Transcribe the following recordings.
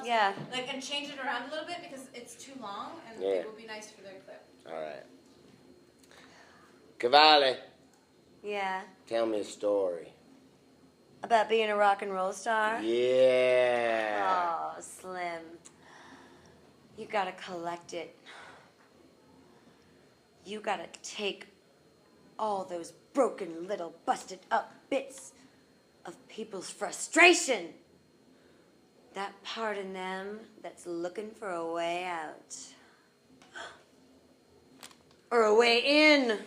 Yeah. Like, and change it around a little bit because it's too long and Yeah. it will be nice for their clip. All right. Cavale, Yeah. tell me a story. About being a rock and roll star? Yeah. Oh, Slim. You gotta collect it. You gotta take all those broken little busted up bits of people's frustration. That part in them that's looking for a way out. Or a way in.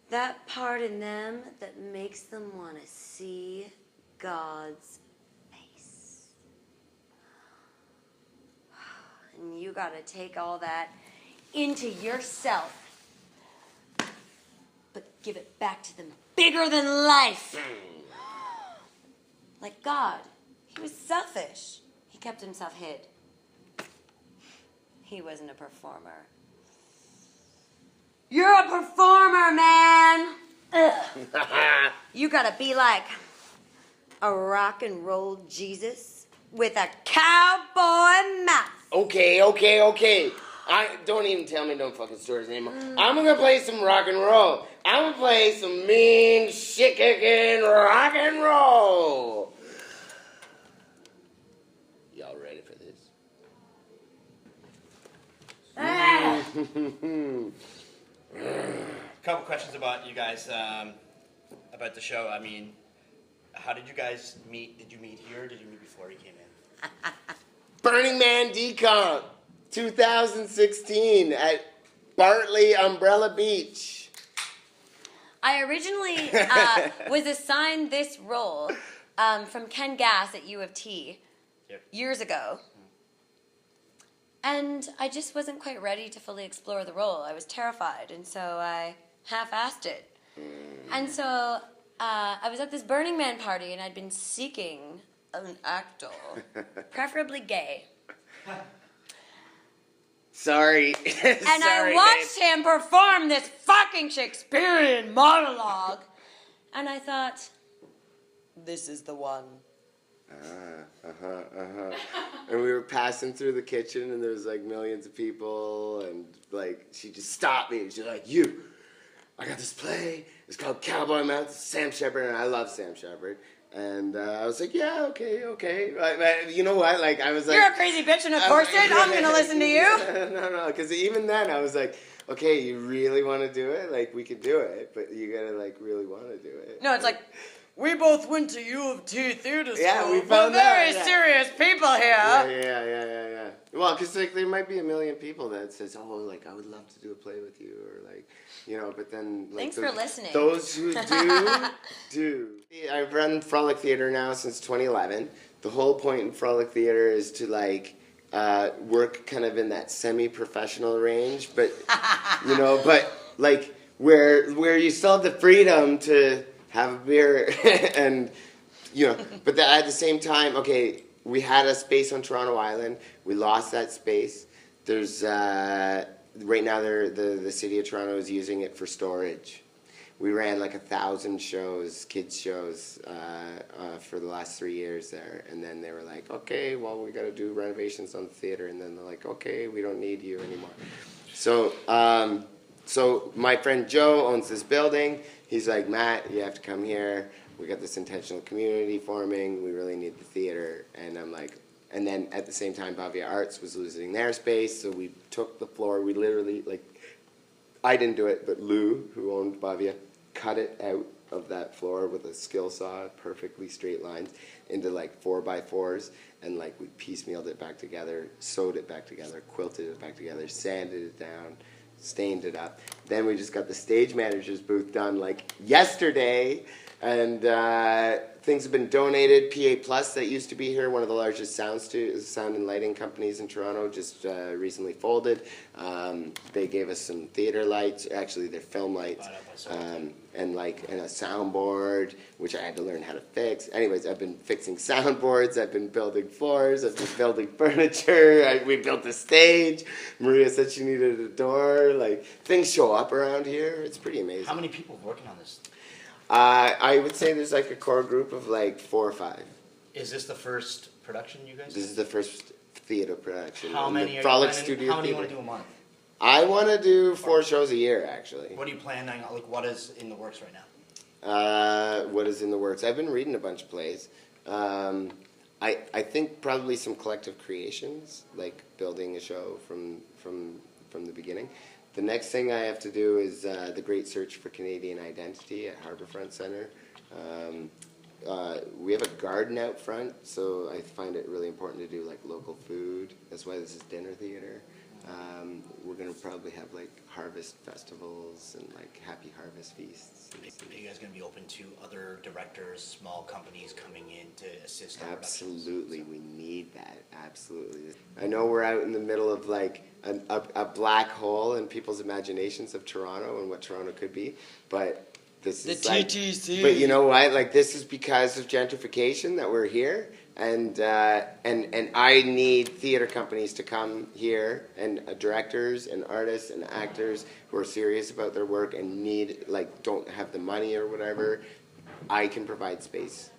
That part in them that makes them want to see God's face. And you gotta take all that into yourself, but give it back to them bigger than life. Like God, he was selfish. He kept himself hid. He wasn't a performer. You're a performer, man. Ugh. You gotta be like a rock and roll Jesus with a cowboy mouth. Okay. Don't even tell me no fucking stories anymore. I'm gonna play some rock and roll. I'm gonna play some mean, shit-kicking rock and roll. Y'all ready for this? Couple questions about you guys, about the show. I mean, how did you guys meet? Did you meet here? Did you meet before you came in? Burning Man Decomp, 2016 at Bartley Umbrella Beach. I originally was assigned this role from Ken Gass at U of T years ago. And I just wasn't quite ready to fully explore the role. I was terrified, and so I half-assed it. And so I was at this Burning Man party, and I'd been seeking an actor, preferably gay. Sorry. And I watched him perform this fucking Shakespearean monologue, and I thought, this is the one. And we were passing through the kitchen, and there was like millions of people, and like she just stopped me, and she's like, I got this play, it's called Cowboy Mouth, it's Sam Shepard, and I love Sam Shepard. And I was like, yeah, okay. Like, you know what? Like, I was like, you're a crazy bitch in a corset. I'm gonna listen to you. No, because even then I was like, okay, you really want to do it? Like, we could do it, but you gotta like really want to do it. No, it's like, we both went to U of T theater school. Yeah, we We're found very out, serious people here. Yeah. Well, because like there might be a million people that says, oh, like I would love to do a play with you, or like, you know. But then, like, thanks for listening. Those who do. I've run Frolick Theater now since 2011. The whole point in Frolick Theater is to like work kind of in that semi-professional range, but you know, but like where you still have the freedom to have a beer and, you know, but at the same time, okay, we had a space on Toronto Island. We lost that space. There's, right now the city of Toronto is using it for storage. We ran like 1,000 shows, kids shows, for the last 3 years there. And then they were like, okay, well, we got to do renovations on the theater. And then they're like, okay, we don't need you anymore. So, so my friend Joe owns this building. He's like, Matt, you have to come here. We got this intentional community forming. We really need the theater. And I'm like, and then at the same time, Bavia Arts was losing their space. So we took the floor. We literally, like, I didn't do it, but Lou, who owned Bavia, cut it out of that floor with a skill saw, perfectly straight lines, into like 4x4s. And like we piecemealed it back together, sewed it back together, quilted it back together, sanded it down, stained it up. Then we just got the stage manager's booth done like yesterday, and things have been donated. PA Plus, that used to be here, one of the largest sound and lighting companies in Toronto, just recently folded. They gave us some theater lights, actually they're film lights, and a soundboard, which I had to learn how to fix. Anyways, I've been fixing soundboards, I've been building floors, I've been building furniture, we built a stage. Maria said she needed a door. Like, things show up around here. It's pretty amazing. How many people working on this? I would say there's like a core group of like 4 or 5. Is this the first production you guys? This is the first theater production. How in many the are you Frolick planning? Studio How many do you want Theater. to do a month? I want to do 4 shows a year, actually. What are you planning on? Like, what is in the works right now? What is in the works? I've been reading a bunch of plays. I think probably some collective creations, like building a show from the beginning. The next thing I have to do is the Great Search for Canadian Identity at Harbourfront Centre. We have a garden out front, so I find it really important to do like local food. That's why this is dinner theater. We're gonna probably have like harvest festivals and like happy harvest feasts. Are you guys going to be open to other directors, small companies coming in to assist in productions? Absolutely, we need that. Absolutely. I know we're out in the middle of like a black hole in people's imaginations of Toronto and what Toronto could be, but this is The like, TTC. But you know what? Like this is because of gentrification that we're here, and I need theater companies to come here, and directors and artists and actors who are serious about their work and don't have the money or whatever. I can provide space